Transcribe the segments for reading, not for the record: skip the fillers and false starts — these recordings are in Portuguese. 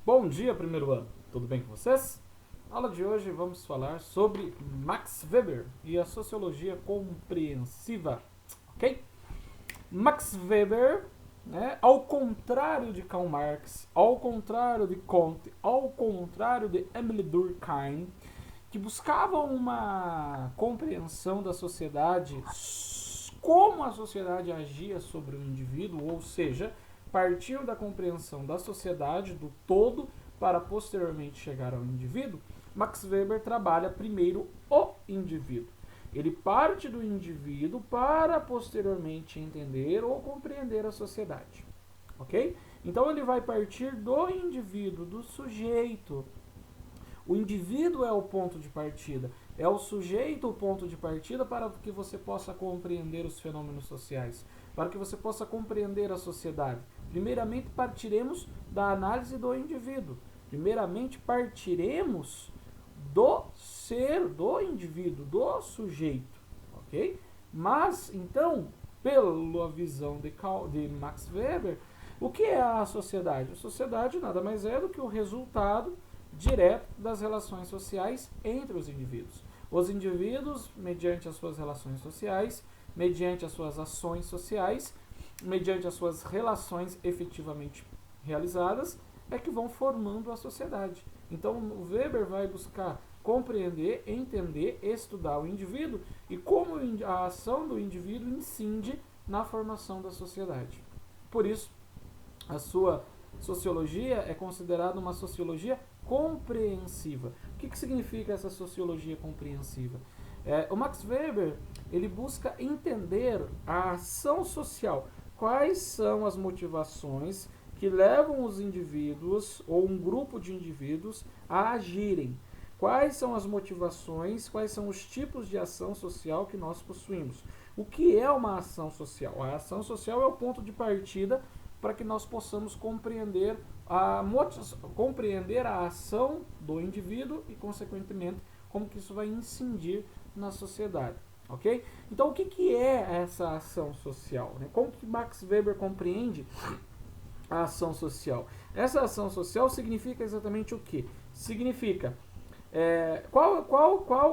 Bom dia, primeiro ano. Tudo bem com vocês? Na aula de hoje vamos falar sobre Max Weber e a sociologia compreensiva, ok? Max Weber, né, ao contrário de Karl Marx, ao contrário de Comte, ao contrário de Emile Durkheim, que buscavam uma compreensão da sociedade, como a sociedade agia sobre o indivíduo, ou seja, partiu da compreensão da sociedade, do todo, para posteriormente chegar ao indivíduo. Max Weber trabalha primeiro o indivíduo. Ele parte do indivíduo para posteriormente entender ou compreender a sociedade. Ok? Então ele vai partir do indivíduo, do sujeito. O indivíduo é o ponto de partida, é o sujeito o ponto de partida para que você possa compreender os fenômenos sociais, para que você possa compreender a sociedade. Primeiramente partiremos da análise do indivíduo. Primeiramente partiremos do ser, do indivíduo, do sujeito, ok? Mas, então, pela visão de Max Weber, o que é a sociedade? A sociedade nada mais é do que o resultado direto das relações sociais entre os indivíduos. Os indivíduos, mediante as suas relações sociais, mediante as suas ações sociais, mediante as suas relações efetivamente realizadas, é que vão formando a sociedade. Então, o Weber vai buscar compreender, entender, estudar o indivíduo e como a ação do indivíduo incide na formação da sociedade. Por isso, a sua sociologia é considerada uma sociologia compreensiva. O que significa essa sociologia compreensiva? O Max Weber ele busca entender a ação social. Quais são as motivações que levam os indivíduos ou um grupo de indivíduos a agirem? Quais são as motivações, quais são os tipos de ação social que nós possuímos? O que é uma ação social? A ação social é o ponto de partida para que nós possamos compreender a ação do indivíduo e, consequentemente, como que isso vai incidir na sociedade. Ok? Então, o que é essa ação social? Como que Max Weber compreende a ação social? Essa ação social significa exatamente o que? Significa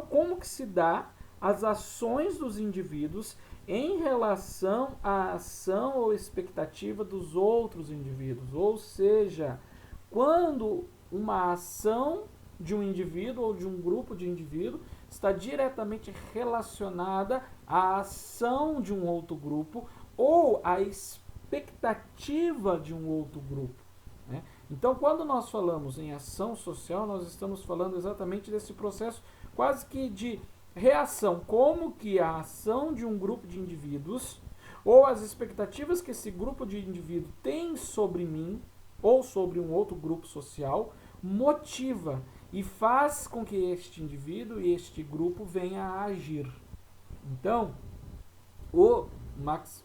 como que se dá as ações dos indivíduos em relação à ação ou expectativa dos outros indivíduos. Ou seja, quando uma ação de um indivíduo ou de um grupo de indivíduos está diretamente relacionada à ação de um outro grupo ou à expectativa de um outro grupo. Né? Então, quando nós falamos em ação social, nós estamos falando exatamente desse processo quase que de reação, como que a ação de um grupo de indivíduos ou as expectativas que esse grupo de indivíduos tem sobre mim ou sobre um outro grupo social motiva e faz com que este indivíduo e este grupo venha a agir. Então, o Max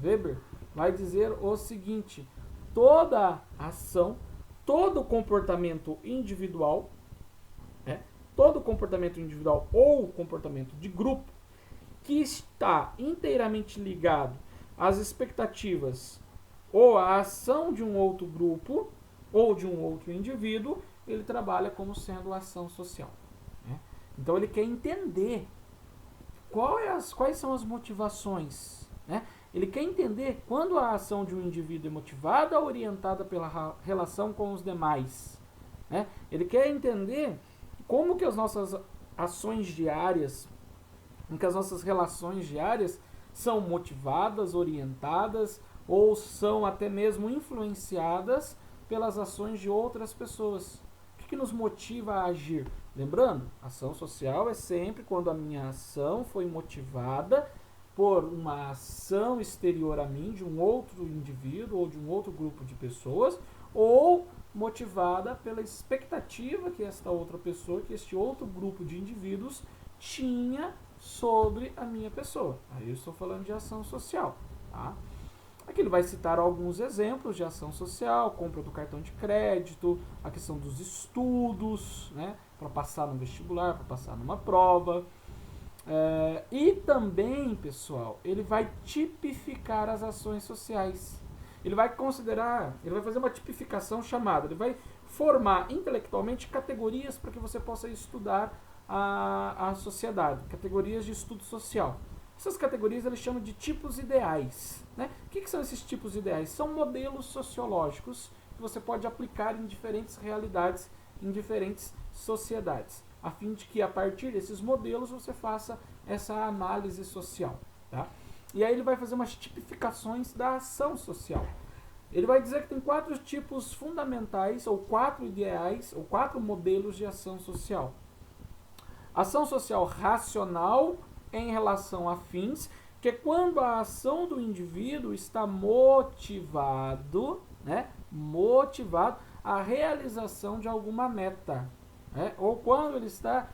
Weber vai dizer o seguinte: toda ação, todo comportamento individual, todo comportamento individual ou comportamento de grupo que está inteiramente ligado às expectativas ou à ação de um outro grupo ou de um outro indivíduo, ele trabalha como sendo ação social. Então ele quer entender quais são as motivações. Ele quer entender quando a ação de um indivíduo é motivada, orientada pela relação com os demais. Ele quer entender como que as nossas ações diárias, que as nossas relações diárias são motivadas, orientadas ou são até mesmo influenciadas pelas ações de outras pessoas. O que nos motiva a agir? Lembrando, ação social é sempre quando a minha ação foi motivada por uma ação exterior a mim, de um outro indivíduo ou de um outro grupo de pessoas, ou motivada pela expectativa que esta outra pessoa, que este outro grupo de indivíduos tinha sobre a minha pessoa. Aí eu estou falando de ação social. Tá? Aqui ele vai citar alguns exemplos de ação social: compra do cartão de crédito, a questão dos estudos, para passar no vestibular, para passar numa prova. E também, pessoal, ele vai tipificar as ações sociais. Ele vai considerar, ele vai fazer uma tipificação chamada, ele vai formar intelectualmente categorias para que você possa estudar a sociedade, categorias de estudo social. Essas categorias eles chamam de tipos ideais. Né? O que são esses tipos ideais? São modelos sociológicos que você pode aplicar em diferentes realidades, em diferentes sociedades, a fim de que a partir desses modelos você faça essa análise social. Tá? E aí ele vai fazer umas tipificações da ação social. Ele vai dizer que tem 4 tipos fundamentais, ou 4 ideais, ou 4 modelos de ação social. Ação social racional em relação a fins, que é quando a ação do indivíduo está motivado à realização de alguma meta. Né? Ou quando ele está,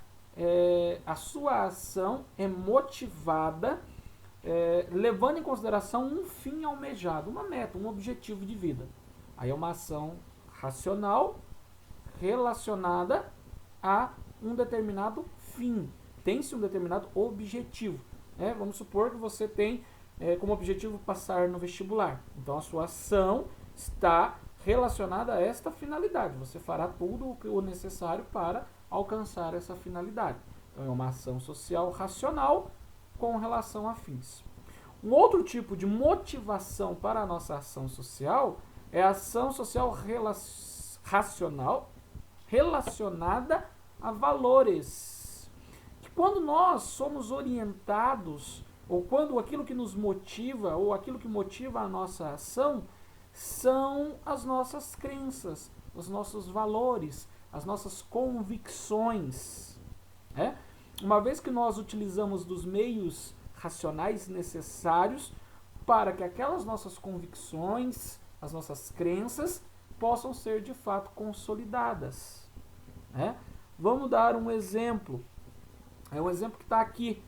a sua ação é motivada levando em consideração um fim almejado, uma meta, um objetivo de vida. Aí é uma ação racional relacionada a um determinado fim. Tem-se um determinado objetivo. Vamos supor que você tem como objetivo passar no vestibular. Então a sua ação está relacionada a esta finalidade. Você fará tudo o necessário para alcançar essa finalidade. Então é uma ação social racional com relação a fins. Um outro tipo de motivação para a nossa ação social é a ação social racional relacionada a valores. Que quando nós somos orientados, ou quando aquilo que nos motiva, ou aquilo que motiva a nossa ação, são as nossas crenças, os nossos valores, as nossas convicções. Uma vez que nós utilizamos dos meios racionais necessários para que aquelas nossas convicções, as nossas crenças, possam ser de fato consolidadas. Vamos dar um exemplo. É um exemplo que está aqui.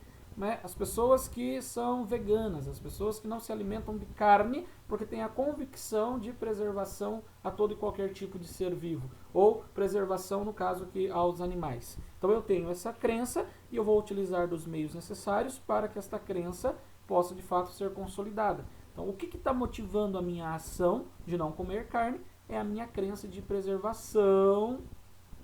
As pessoas que são veganas, as pessoas que não se alimentam de carne porque têm a convicção de preservação a todo e qualquer tipo de ser vivo, ou preservação, no caso aqui, aos animais. Então eu tenho essa crença e eu vou utilizar dos meios necessários para que esta crença possa de fato ser consolidada. Então o que está motivando a minha ação de não comer carne é a minha crença de preservação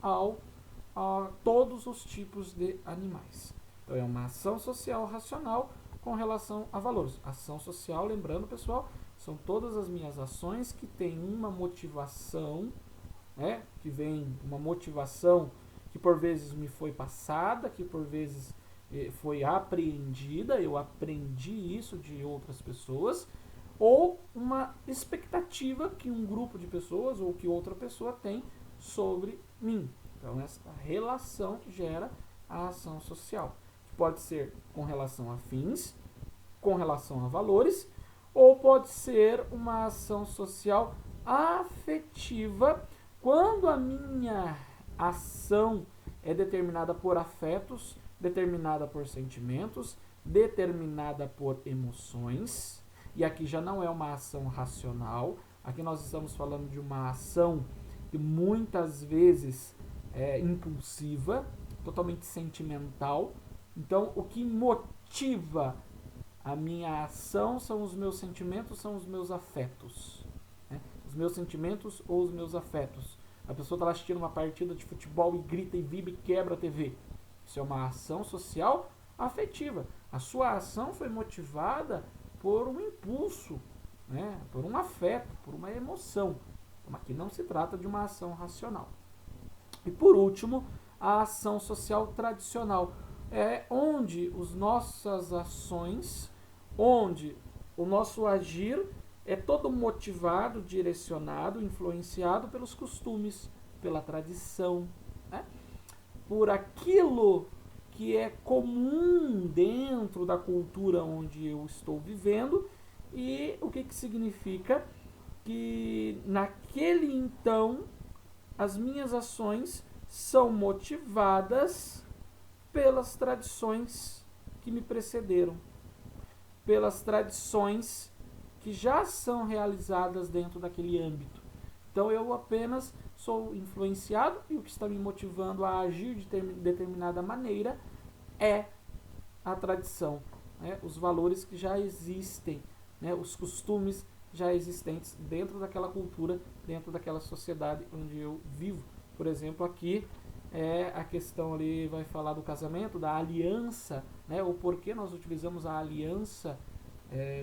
a todos os tipos de animais. Então é uma ação social racional com relação a valores. Ação social, lembrando, pessoal, são todas as minhas ações que têm uma motivação, que vem uma motivação que por vezes me foi passada, que por vezes foi apreendida, eu aprendi isso de outras pessoas, ou uma expectativa que um grupo de pessoas ou que outra pessoa tem sobre mim. Então essa relação gera a ação social. Pode ser com relação a fins, com relação a valores, ou pode ser uma ação social afetiva, quando a minha ação é determinada por afetos, determinada por sentimentos, determinada por emoções. E aqui já não é uma ação racional, aqui nós estamos falando de uma ação que muitas vezes é impulsiva, totalmente sentimental. Então, o que motiva a minha ação são os meus sentimentos, são os meus afetos. Os meus sentimentos ou os meus afetos. A pessoa está lá assistindo uma partida de futebol e grita e vibra e quebra a TV. Isso é uma ação social afetiva. A sua ação foi motivada por um impulso, por um afeto, por uma emoção. Então, aqui não se trata de uma ação racional. E por último, a ação social tradicional. É onde as nossas ações, onde o nosso agir é todo motivado, direcionado, influenciado pelos costumes, pela tradição, por aquilo que é comum dentro da cultura onde eu estou vivendo. E o que significa? Que naquele então as minhas ações são motivadas pelas tradições que me precederam, pelas tradições que já são realizadas dentro daquele âmbito. Então eu apenas sou influenciado e o que está me motivando a agir de determinada maneira é a tradição, os valores que já existem, os costumes já existentes dentro daquela cultura, dentro daquela sociedade onde eu vivo. Por exemplo, aqui a questão ali vai falar do casamento, da aliança, né? O porquê nós utilizamos a aliança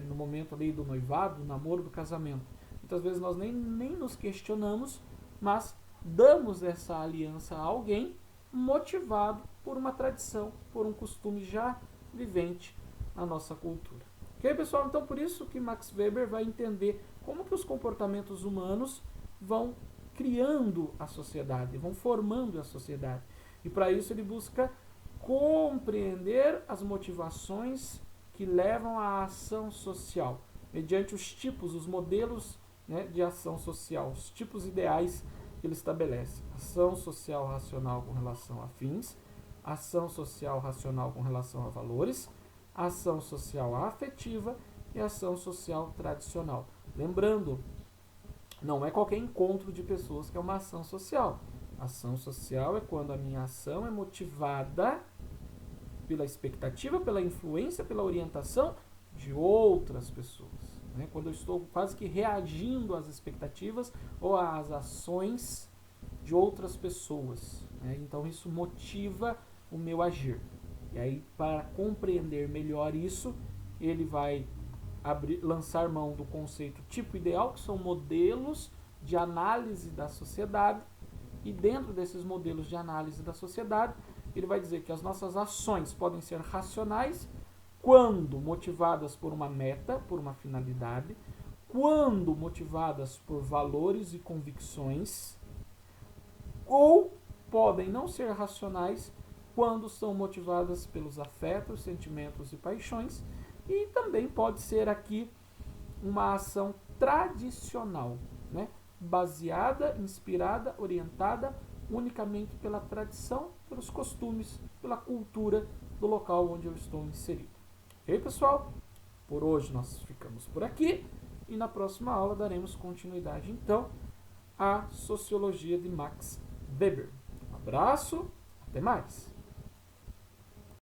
no momento ali do noivado, do namoro, do casamento. Muitas vezes nós nem nos questionamos, mas damos essa aliança a alguém motivado por uma tradição, por um costume já vivente na nossa cultura. Ok, pessoal? Então, por isso que Max Weber vai entender como que os comportamentos humanos vão criando a sociedade, vão formando a sociedade. E para isso ele busca compreender as motivações que levam à ação social, mediante os tipos, os modelos, né, de ação social, os tipos ideais que ele estabelece. Ação social racional com relação a fins, ação social racional com relação a valores, ação social afetiva e ação social tradicional. Lembrando, não é qualquer encontro de pessoas que é uma ação social. Ação social é quando a minha ação é motivada pela expectativa, pela influência, pela orientação de outras pessoas. Né? Quando eu estou quase que reagindo às expectativas ou às ações de outras pessoas. Né? Então isso motiva o meu agir. E aí, para compreender melhor isso, ele vai lançar mão do conceito tipo ideal, que são modelos de análise da sociedade, e dentro desses modelos de análise da sociedade, ele vai dizer que as nossas ações podem ser racionais quando motivadas por uma meta, por uma finalidade, quando motivadas por valores e convicções, ou podem não ser racionais quando são motivadas pelos afetos, sentimentos e paixões, e também pode ser aqui uma ação tradicional, né? Baseada, inspirada, orientada unicamente pela tradição, pelos costumes, pela cultura do local onde eu estou inserido. Ok, pessoal? Por hoje nós ficamos por aqui e na próxima aula daremos continuidade, então, à Sociologia de Max Weber. Um abraço, até mais!